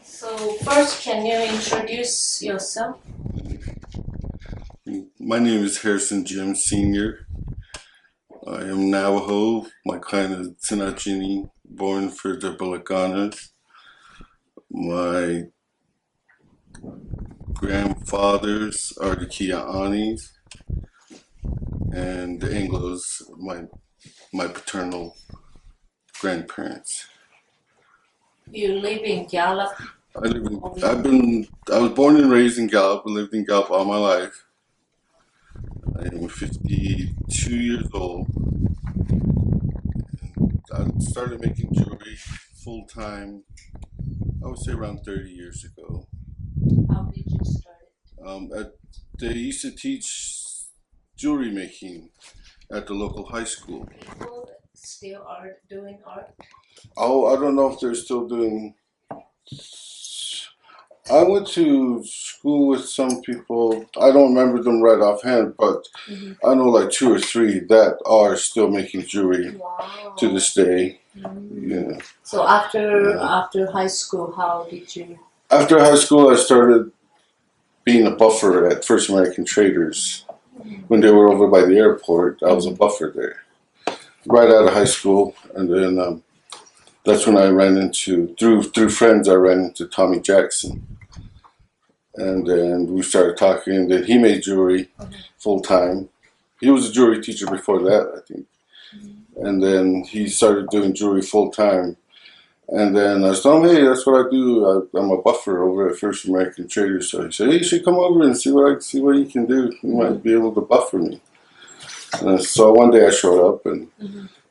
So first, can you introduce yourself? My name is Harrison Jim Sr. I am Navajo. My clan is Tsinachini, born for the Balaganas. My grandfathers are the Kia'anis, and the Anglos, my paternal grandparents. You live in Gallup. I was born and raised in Gallup. I lived in Gallup all my life. I am 52 years old. I started making jewelry full time, I would say around 30 years ago. How did you start it? They used to teach jewelry making at the local high school. People still are doing art. Oh, I don't know if they're still doing. I went to school with some people. I don't remember them right offhand, but I know like two or three that are still making jewelry Wow. to this day. Mm. Yeah. So after high school, how did you? After high school, I started being a buffer at First American Traders. When they were over by the airport, I was a buffer there. Right out of high school, and then that's when I ran into through friends. I ran into Tommy Jackson, and then we started talking. And then he made jewelry full time. He was a jewelry teacher before that, I think. And then he started doing jewelry full time. And then I told him, hey, that's what I do. I'm a buffer over at First American Traders. So he said, hey, you should come over and see what you can do. You might be able to buffer me. And so one day I showed up and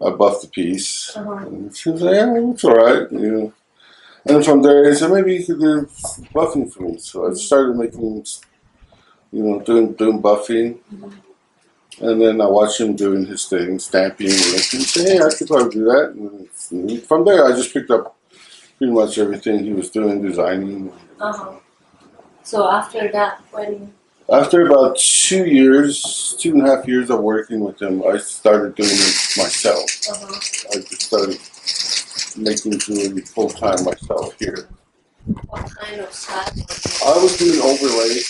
I buffed the piece. And she was like, yeah, it's all right. You know. And from there, he said, maybe you could do buffing for me. So I started making, doing buffing. And then I watched him doing his thing, stamping, and I said, hey, I could probably do that. And from there, I just picked up pretty much everything he was doing, designing. So after that, when? After about 2.5 years of working with him, I started doing it myself. I just started making jewelry full time myself here. What kind of style? I was doing overlay.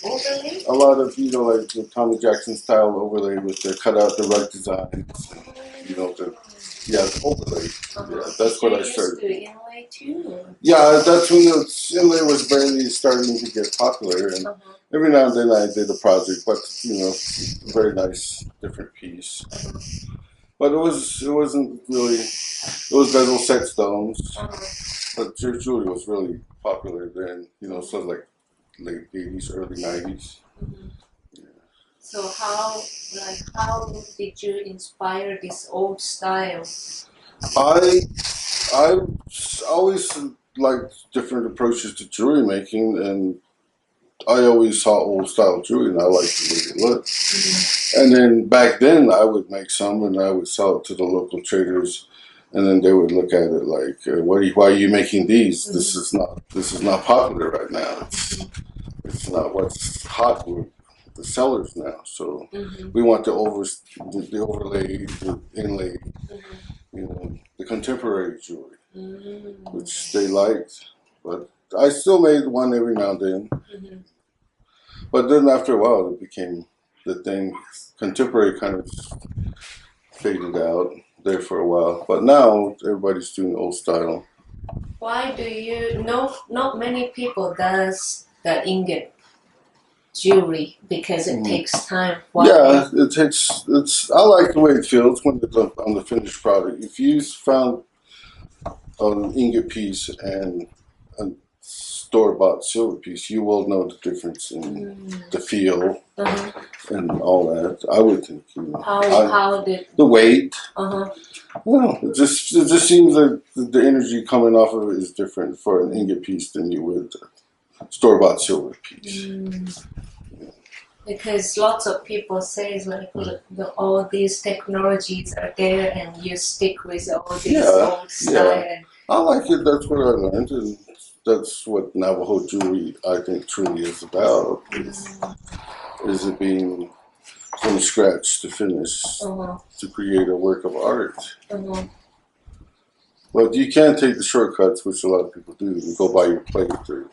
Overlay? A lot of, like the Tommy Jackson style overlay with the cutout, the rug designs, the overlay. Yeah, that's what I started. Do inlay too? Yeah, that's when the inlay was barely starting to get popular, and every now and then I did a project, but a very nice different piece. But it wasn't really. It was bezel set stones, but jewelry was really popular then. So like late '80s, early '90s. Yeah. So how did you inspire this old style? I always liked different approaches to jewelry making, and I always saw old style jewelry, and I liked the way it looked. And then back then, I would make some, and I would sell it to the local traders, and then they would look at it like, why are you making these? This is not popular right now. It's not what's hot with the sellers now. So we want the overlay, the inlay, the contemporary jewelry, which they liked. But I still made one every now and then. But then after a while, it became the thing. Contemporary kind of faded out there for a while. But now everybody's doing old style. Why do you know? Not many people does the ingot jewelry because it takes time. Why? Yeah, it takes. I like the way it feels when it's on the finished product. If you found an ingot piece and a store-bought silver piece, you will know the difference in the feel and all that. I would think. How did the weight? Well, it just seems like the energy coming off of it is different for an ingot piece than you would a store-bought silver piece. Because lots of people say like all these technologies are there and you stick with all these old style. Yeah. I like it. That's what I learned, and that's what Navajo jewelry I think truly is about. Is it being from scratch to finish to create a work of art. But you can take the shortcuts, which a lot of people do, and go buy your plate. Or,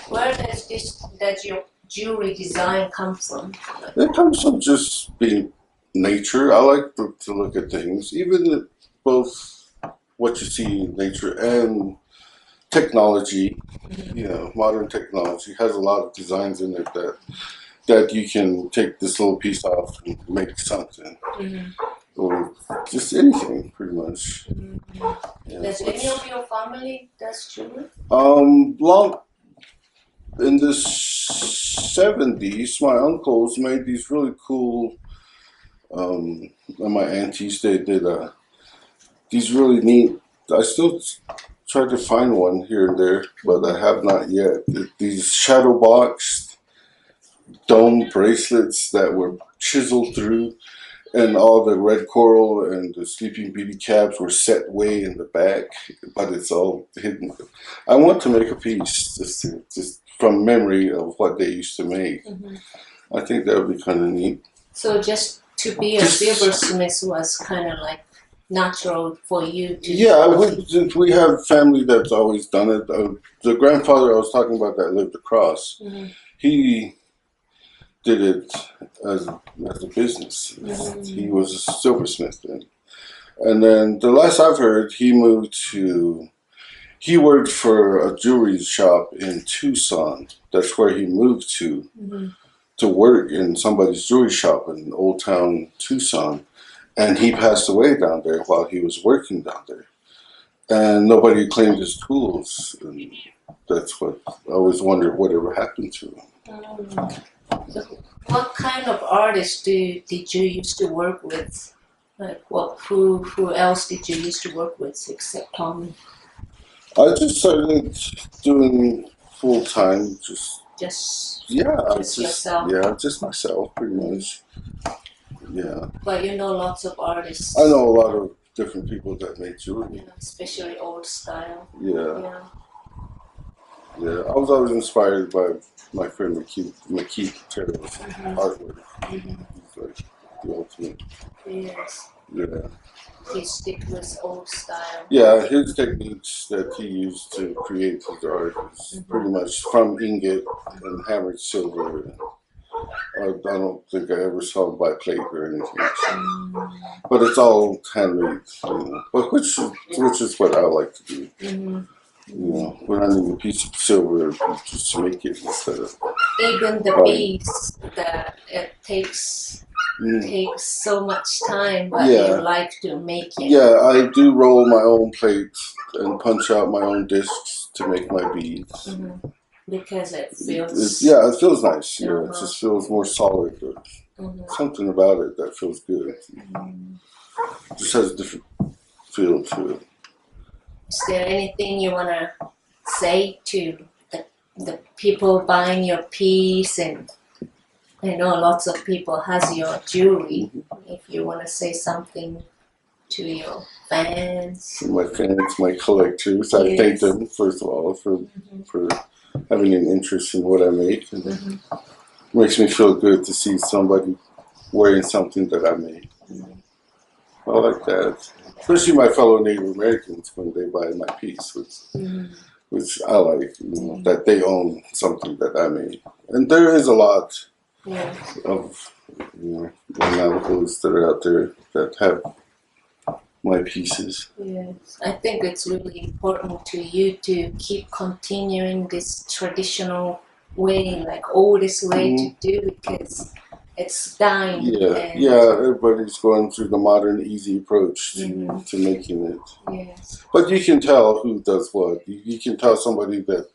Where does your jewelry design come from? it comes from just being nature. I like to look at things, even both what you see in nature and technology. You know, modern technology has a lot of designs in it that you can take this little piece off and make something, or just anything, pretty much. Yeah, Does any of your family does jewelry? long in the 70s, my uncles made these really cool. And my aunties, they did these really neat. I still try to find one here and there, but I have not yet. These shadow boxed dome bracelets that were chiseled through, and all the red coral and the sleeping beauty caps were set way in the back, but it's all hidden. I want to make a piece just from memory of what they used to make. I think that would be kind of neat. So just to be a silversmith was kind of like natural for you to. Yeah, we have family that's always done it. The grandfather I was talking about that lived across, he did it as a business. He was a silversmith then. And then the last I've heard, he worked for a jewelry shop in Tucson. That's where he moved to work in somebody's jewelry shop in Old Town Tucson. And he passed away down there while he was working down there. And nobody claimed his tools. And that's what I always wondered whatever happened to him. What kind of artists did you used to work with? Like who else did you used to work with except Tommy? I just started doing full time, just yourself. Yeah, just myself, pretty much. Yeah. But you know lots of artists. I know a lot of different people that make jewelry. Especially old style. Yeah. I was always inspired by my friend McKeith Terrell's artwork. He's like the ultimate. Yes. Yeah. He stick with old style. Yeah, his techniques that he used to create his art is pretty much from ingot and hammered silver. I don't think I ever saw him buy plate or anything. But it's all handmade, But which is what I like to do. When I need a piece of silver, just to make it instead of even the beads that it takes so much time, but you like to make it. Yeah, I do roll my own plates and punch out my own discs to make my beads. Because it feels. It feels nice. It just feels more solid. Something about it that feels good. It just has a different feel to it. Is there anything you want to say to the people buying your piece? And I know lots of people has your jewelry. If you want to say something to your fans. My fans, my collectors, I thank them first of all for having an interest in what I make. And it makes me feel good to see somebody wearing something that I made. I like that. Especially my fellow Native Americans when they buy my piece, which I like, that they own something that I made. And there is a lot of Navajos that are out there that have my pieces. Yes, I think it's really important to you to keep continuing this traditional way, like oldest way to do it, because it's dying. Everybody's going through the modern, easy approach to making it. Yes. But you can tell who does what. You can tell somebody that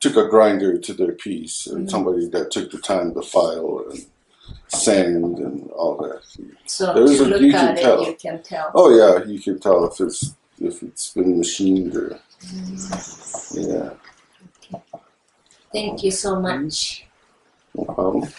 took a grinder to their piece, and somebody that took the time to file and sand and all that. So you can tell. Oh yeah, you can tell if it's been machined or Thank you so much. No problem.